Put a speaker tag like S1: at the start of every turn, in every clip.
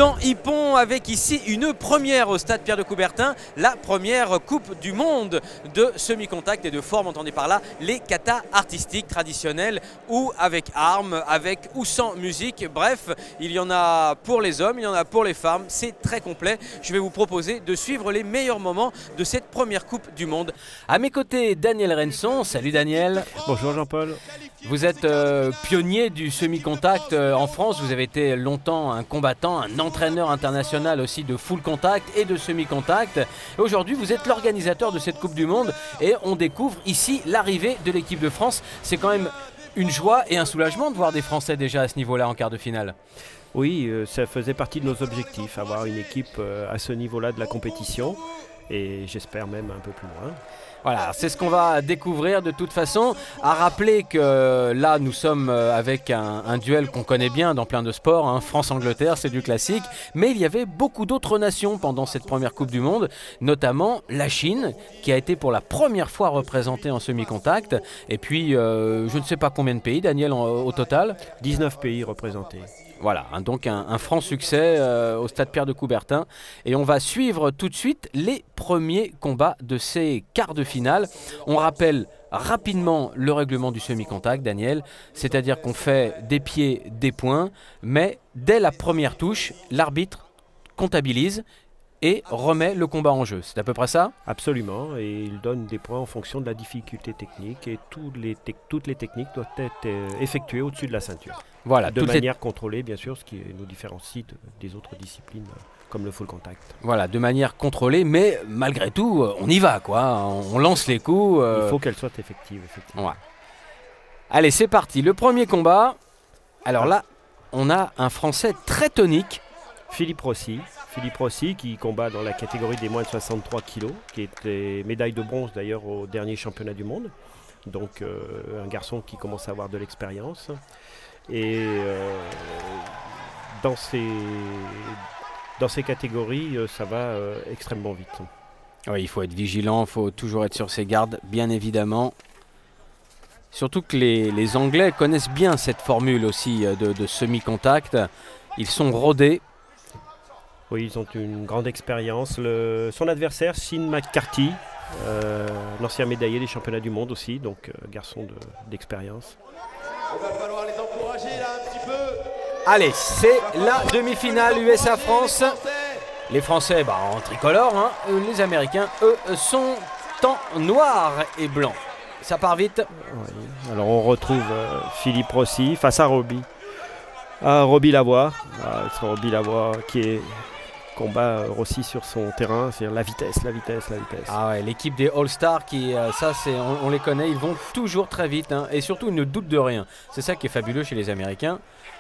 S1: dans Ypont avec ici une première au stade Pierre de Coubertin, la première Coupe du Monde de semi-contact et de forme, entendez par là les katas artistiques traditionnels ou avec armes, avec ou sans musique. Bref, il y en a pour les hommes, il y en a pour les femmes, c'est très complet. Je vais vous proposer de suivre les meilleurs moments de cette première Coupe du Monde. À mes côtés, Daniel Renson. Salut Daniel.
S2: Bonjour Jean-Paul.
S1: Vous êtes pionnier du semi-contact en France, vous avez été longtemps un combattant, un entraîneur international aussi de full contact et de semi-contact. Aujourd'hui vous êtes l'organisateur de cette Coupe du Monde et on découvre ici l'arrivée de l'équipe de France. C'est quand même une joie et un soulagement de voir des Français déjà à ce niveau-là en quart de finale.
S2: Oui, ça faisait partie de nos objectifs, avoir une équipe à ce niveau-là de la compétition et j'espère même un peu plus loin.
S1: Voilà, c'est ce qu'on va découvrir de toute façon. À rappeler que là, nous sommes avec un duel qu'on connaît bien dans plein de sports, hein. France-Angleterre, c'est du classique. Mais il y avait beaucoup d'autres nations pendant cette première Coupe du Monde, notamment la Chine, qui a été pour la première fois représentée en semi-contact. Et puis, je ne sais pas combien de pays, Daniel, au total.
S2: 19 pays représentés.
S1: Voilà, donc un franc succès au stade Pierre de Coubertin. Et on va suivre tout de suite les premiers combats de ces quarts de finale. On rappelle rapidement le règlement du semi-contact, Daniel. C'est-à-dire qu'on fait des pieds, des poings, mais dès la première touche, l'arbitre comptabilise et remet le combat en jeu. C'est à peu près ça?
S2: Absolument, et il donne des points en fonction de la difficulté technique et toutes les techniques doivent être effectuées au-dessus de la ceinture.
S1: Voilà,
S2: de manière contrôlée, bien sûr, ce qui nous différencie des autres disciplines comme le full contact.
S1: Voilà, de manière contrôlée, mais malgré tout, on y va, quoi. On lance les coups.
S2: Il faut qu'elle soit effective, effectivement.
S1: Ouais. Allez, c'est parti. Le premier combat. Alors là, on a un Français très tonique.
S2: Philippe Rossi qui combat dans la catégorie des moins de 63 kg, qui était médaille de bronze d'ailleurs au dernier championnat du monde. Donc un garçon qui commence à avoir de l'expérience. Et dans ces catégories, ça va extrêmement vite.
S1: Oui, il faut être vigilant, il faut toujours être sur ses gardes, bien évidemment. Surtout que les Anglais connaissent bien cette formule aussi de semi-contact. Ils sont rodés.
S2: Oui, ils ont une grande expérience. Son adversaire, Sean McCarthy, l'ancien médaillé des championnats du monde aussi, donc garçon d'expérience.
S3: Il va falloir les encourager là un petit peu.
S1: Allez, c'est la demi-finale USA-France. Les Français en tricolore, hein. Les Américains, eux, sont en noir et blanc. Ça part vite.
S2: Oui. Alors on retrouve Philippe Rossi face à Robbie Lavoie. Robbie Lavoie qui combat Rossi sur son terrain, c'est la vitesse.
S1: Ah ouais, l'équipe des All-Stars qui, on les connaît, ils vont toujours très vite, hein, et surtout ils ne doutent de rien. C'est ça qui est fabuleux chez les Américains.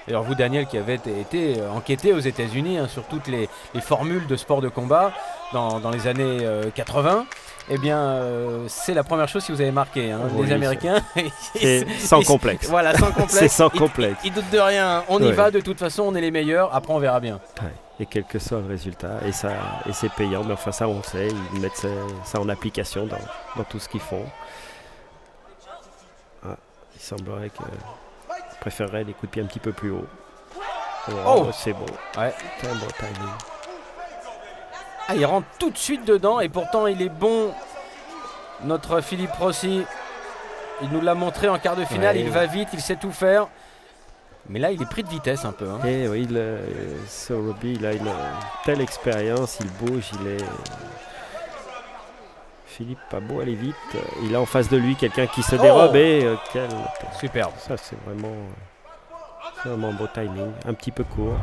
S1: Et alors vous, Daniel, qui avez été enquêté aux États-Unis sur toutes les formules de sport de combat dans les années 80, eh bien c'est la première chose qui vous avez marqué, hein. Oui, les Américains.
S2: C'est sans complexe.
S1: Voilà, sans complexe.
S2: C'est sans complexe.
S1: Ils doutent de rien. On y va, de toute façon, on est les meilleurs. Après, on verra bien.
S2: Ouais. Et quel que soit le résultat, et c'est payant, mais enfin ça on sait, ils mettent ça en application dans tout ce qu'ils font. Ah, il semblerait qu'ils préféreraient des coups de pied un petit peu plus haut. Oh, c'est bon.
S1: Ouais.
S2: C'est un bon timing.
S1: Ah, il rentre tout de suite dedans et pourtant il est bon. Notre Philippe Rossi, il nous l'a montré en quart de finale, il va vite, il sait tout faire. Mais là, il est pris de vitesse un peu, hein.
S2: Et oui, ce Robbie, il a une telle expérience, il bouge, Philippe, pas beau aller vite. Il a en face de lui quelqu'un qui se dérobe et
S1: superbe.
S2: Ça, c'est vraiment beau timing, un petit peu court.